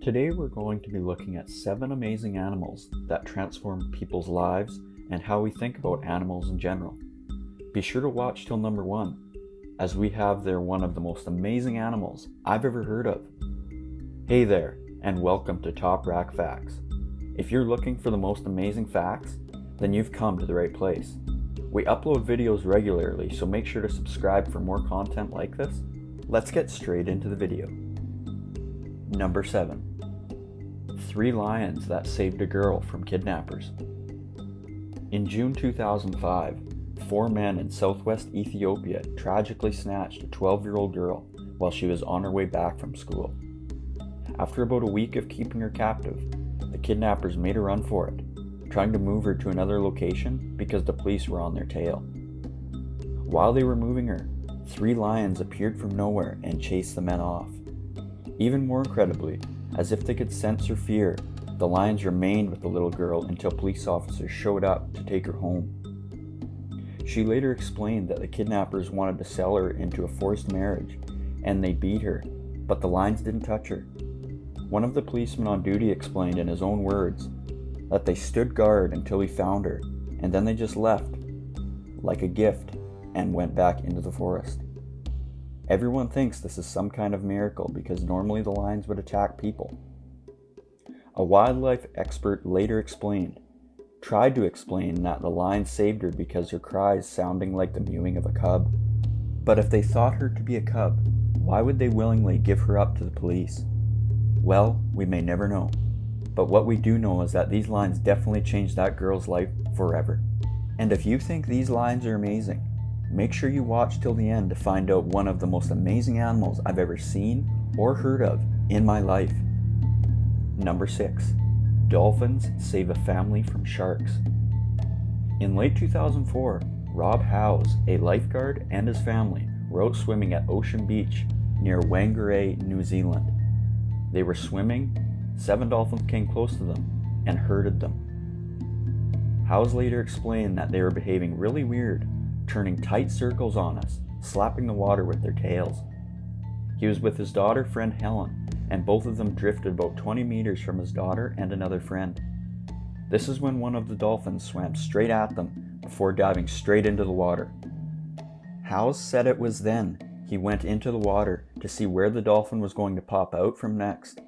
Today we're going to be looking at 7 amazing animals that transform people's lives and how we think about animals in general. Be sure to watch till number 1, as we have there one of the most amazing animals I've ever heard of. Hey there, and welcome to Top Rack Facts. If you're looking for the most amazing facts, then you've come to the right place. We upload videos regularly, so make sure to subscribe for more content like this. Let's get straight into the video. Number 7. 3 lions that saved a girl from kidnappers. In June 2005, 4 men in southwest Ethiopia tragically snatched a 12-year-old girl while she was on her way back from school. After about a week of keeping her captive, the kidnappers made a run for it, trying to move her to another location because the police were on their tail. While they were moving her, 3 lions appeared from nowhere and chased the men off. Even more incredibly, as if they could sense her fear, the lions remained with the little girl until police officers showed up to take her home. She later explained that the kidnappers wanted to sell her into a forced marriage, and they beat her, but the lions didn't touch her. One of the policemen on duty explained in his own words that they stood guard until he found her, and then they just left, like a gift, and went back into the forest. Everyone thinks this is some kind of miracle because normally the lions would attack people. A wildlife expert later tried to explain that the lion saved her because her cries sounding like the mewing of a cub. But if they thought her to be a cub, why would they willingly give her up to the police? Well, we may never know. But what we do know is that these lions definitely changed that girl's life forever. And if you think these lions are amazing, make sure you watch till the end to find out one of the most amazing animals I've ever seen or heard of in my life. Number 6. Dolphins save a family from sharks. In late 2004, Rob Howes, a lifeguard, and his family were out swimming at Ocean Beach near Whangarei, New Zealand. They were swimming, 7 dolphins came close to them and herded them. Howes later explained that they were behaving really weird, turning tight circles on us, slapping the water with their tails. He was with his daughter friend Helen, and both of them drifted about 20 meters from his daughter and another friend. This is when one of the dolphins swam straight at them before diving straight into the water. Howes said it was then he went into the water to see where the dolphin was going to pop out from next.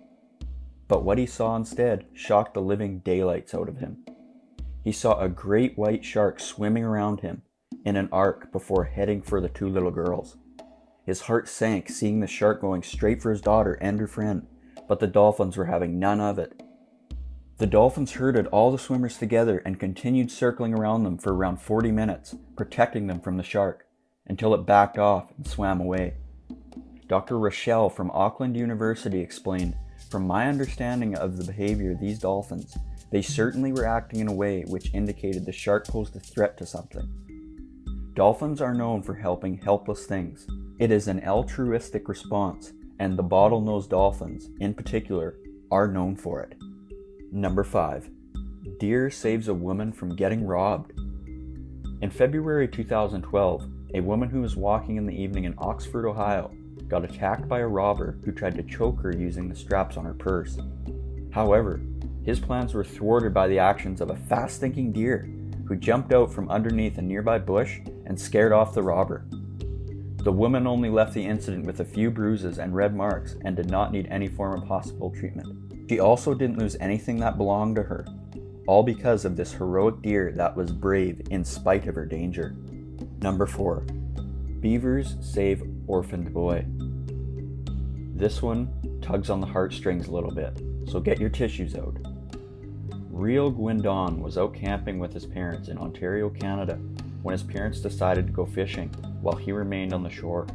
But what he saw instead shocked the living daylights out of him. He saw a great white shark swimming around him in an arc before heading for the 2 little girls. His heart sank seeing the shark going straight for his daughter and her friend, but the dolphins were having none of it. The dolphins herded all the swimmers together and continued circling around them for around 40 minutes, protecting them from the shark, until it backed off and swam away. Dr. Rochelle from Auckland University explained, "From my understanding of the behavior of these dolphins, they certainly were acting in a way which indicated the shark posed a threat to something. Dolphins are known for helping helpless things. It is an altruistic response, and the bottlenose dolphins, in particular, are known for it." Number 5. Deer saves a woman from getting robbed. In February 2012, a woman who was walking in the evening in Oxford, Ohio, got attacked by a robber who tried to choke her using the straps on her purse. However, his plans were thwarted by the actions of a fast-thinking deer who jumped out from underneath a nearby bush and scared off the robber. The woman only left the incident with a few bruises and red marks and did not need any form of hospital treatment. She also didn't lose anything that belonged to her, all because of this heroic deer that was brave in spite of her danger. Number 4. Beavers save orphaned boy. This one tugs on the heartstrings a little bit, so get your tissues out. Real Gwendon was out camping with his parents in Ontario, Canada, when his parents decided to go fishing while he remained on the shore.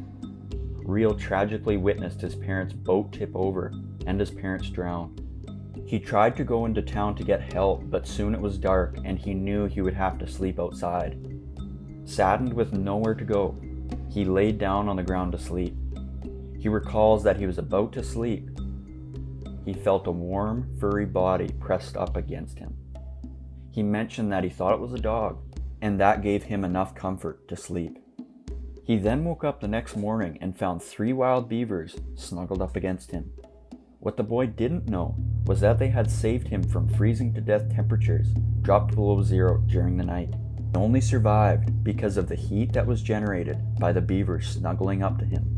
Real tragically witnessed his parents' boat tip over and his parents drown. He tried to go into town to get help, but soon it was dark and he knew he would have to sleep outside. Saddened with nowhere to go, he laid down on the ground to sleep. He recalls that he was about to sleep. He felt a warm, furry body pressed up against him. He mentioned that he thought it was a dog, and that gave him enough comfort to sleep. He then woke up the next morning and found 3 wild beavers snuggled up against him. What the boy didn't know was that they had saved him from freezing to death temperatures dropped below zero during the night. He only survived because of the heat that was generated by the beavers snuggling up to him.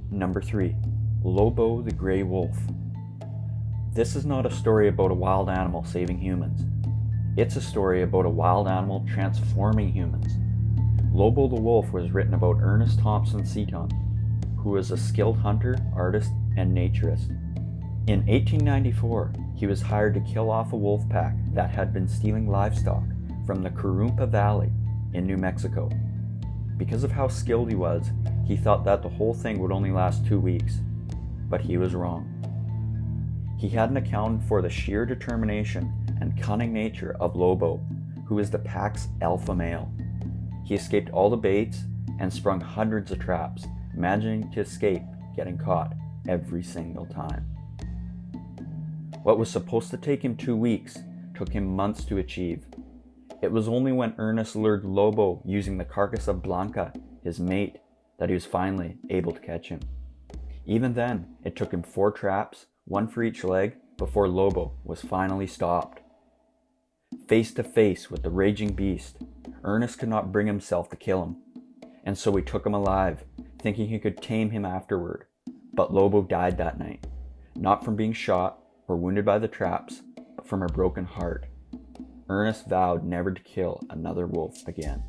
Number 3. Lobo the Gray Wolf. This is not a story about a wild animal saving humans. It's a story about a wild animal transforming humans. Lobo the Wolf was written about Ernest Thompson Seton, who was a skilled hunter, artist, and naturist. In 1894, he was hired to kill off a wolf pack that had been stealing livestock from the Curumpa Valley in New Mexico. Because of how skilled he was, he thought that the whole thing would only last 2 weeks, but he was wrong. He hadn't accounted for the sheer determination and cunning nature of Lobo, who is the pack's alpha male. He escaped all the baits and sprung hundreds of traps, managing to escape getting caught every single time. What was supposed to take him 2 weeks took him months to achieve. It was only when Ernest lured Lobo using the carcass of Blanca, his mate, that he was finally able to catch him. Even then, it took him 4 traps, 1 for each leg, before Lobo was finally stopped. Face to face with the raging beast, Ernest could not bring himself to kill him, and so he took him alive, thinking he could tame him afterward. But Lobo died that night, not from being shot or wounded by the traps, but from a broken heart. Ernest vowed never to kill another wolf again.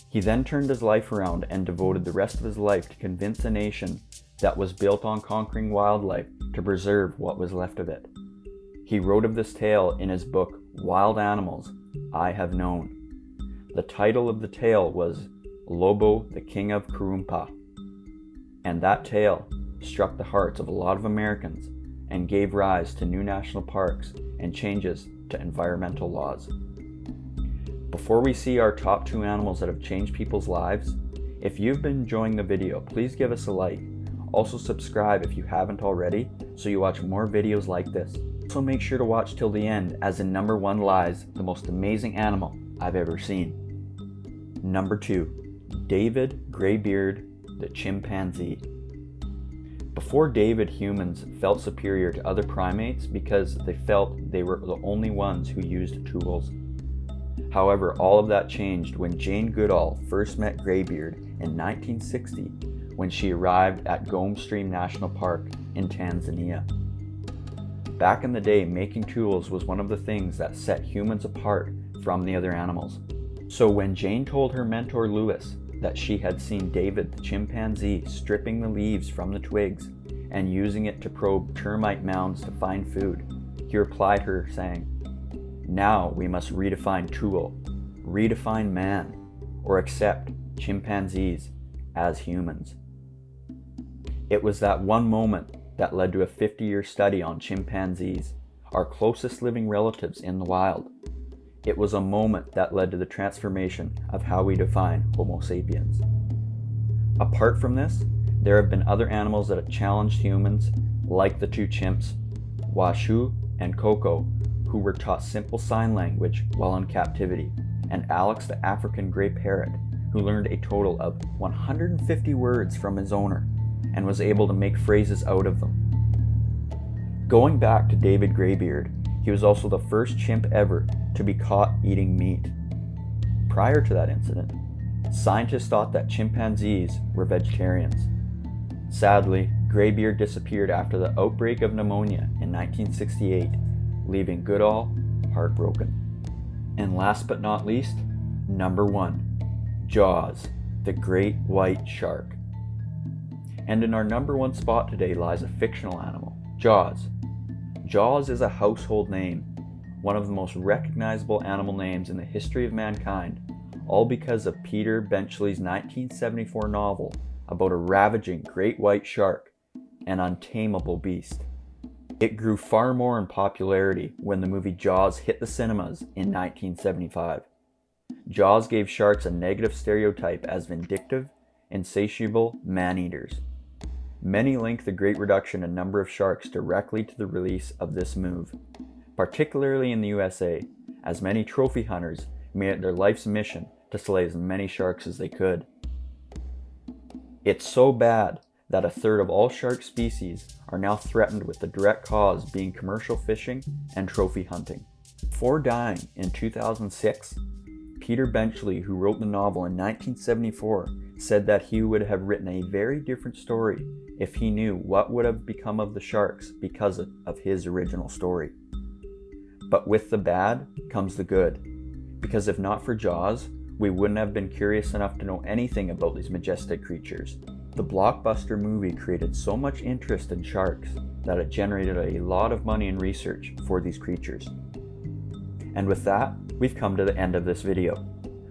He then turned his life around and devoted the rest of his life to convince a nation that was built on conquering wildlife to preserve what was left of it. He wrote of this tale in his book, Wild Animals I Have Known. The title of the tale was Lobo, the King of Curumpa. And that tale struck the hearts of a lot of Americans and gave rise to new national parks and changes to environmental laws. Before we see our top 2 animals that have changed people's lives, if you've been enjoying the video, please give us a like. Also subscribe if you haven't already, so you watch more videos like this. Also make sure to watch till the end, as in number 1 lies the most amazing animal I've ever seen. Number 2. David Graybeard the chimpanzee. Before David, humans felt superior to other primates because they felt they were the only ones who used tools. However, all of that changed when Jane Goodall first met Graybeard in 1960 when she arrived at Gombe Stream National Park in Tanzania. Back in the day, making tools was one of the things that set humans apart from the other animals. So when Jane told her mentor Lewis that she had seen David the chimpanzee stripping the leaves from the twigs and using it to probe termite mounds to find food, he replied her saying, "Now we must redefine tool, redefine man, or accept chimpanzees as humans." It was that one moment that led to a 50-year study on chimpanzees, our closest living relatives in the wild. It was a moment that led to the transformation of how we define Homo sapiens. Apart from this, there have been other animals that have challenged humans, like the 2 chimps, Washu and Coco, who were taught simple sign language while in captivity, and Alex the African gray parrot, who learned a total of 150 words from his owner and was able to make phrases out of them. Going back to David Graybeard, he was also the first chimp ever to be caught eating meat. Prior to that incident, scientists thought that chimpanzees were vegetarians. Sadly, Graybeard disappeared after the outbreak of pneumonia in 1968, leaving Goodall heartbroken. And last but not least, number 1, Jaws, the great white shark. And in our number 1 spot today lies a fictional animal, Jaws. Jaws is a household name, one of the most recognizable animal names in the history of mankind, all because of Peter Benchley's 1974 novel about a ravaging great white shark, an untamable beast. It grew far more in popularity when the movie Jaws hit the cinemas in 1975. Jaws gave sharks a negative stereotype as vindictive, insatiable man-eaters. Many link the great reduction in number of sharks directly to the release of this move, particularly in the USA, as many trophy hunters made it their life's mission to slay as many sharks as they could. It's so bad that a third of all shark species are now threatened, with the direct cause being commercial fishing and trophy hunting. Before dying in 2006, Peter Benchley, who wrote the novel in 1974, said that he would have written a very different story if he knew what would have become of the sharks because of his original story. But with the bad comes the good, because if not for Jaws, we wouldn't have been curious enough to know anything about these majestic creatures. The blockbuster movie created so much interest in sharks that it generated a lot of money in research for these creatures. And with that, we've come to the end of this video.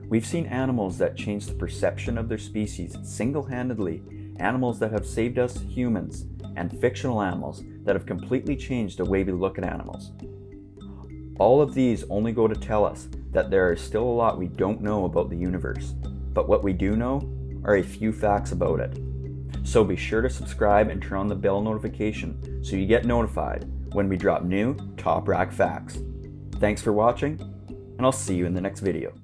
We've seen animals that change the perception of their species single-handedly, animals that have saved us humans, and fictional animals that have completely changed the way we look at animals. All of these only go to tell us that there is still a lot we don't know about the universe, but what we do know are a few facts about it. So be sure to subscribe and turn on the bell notification so you get notified when we drop new top rack facts. Thanks for watching, and I'll see you in the next video.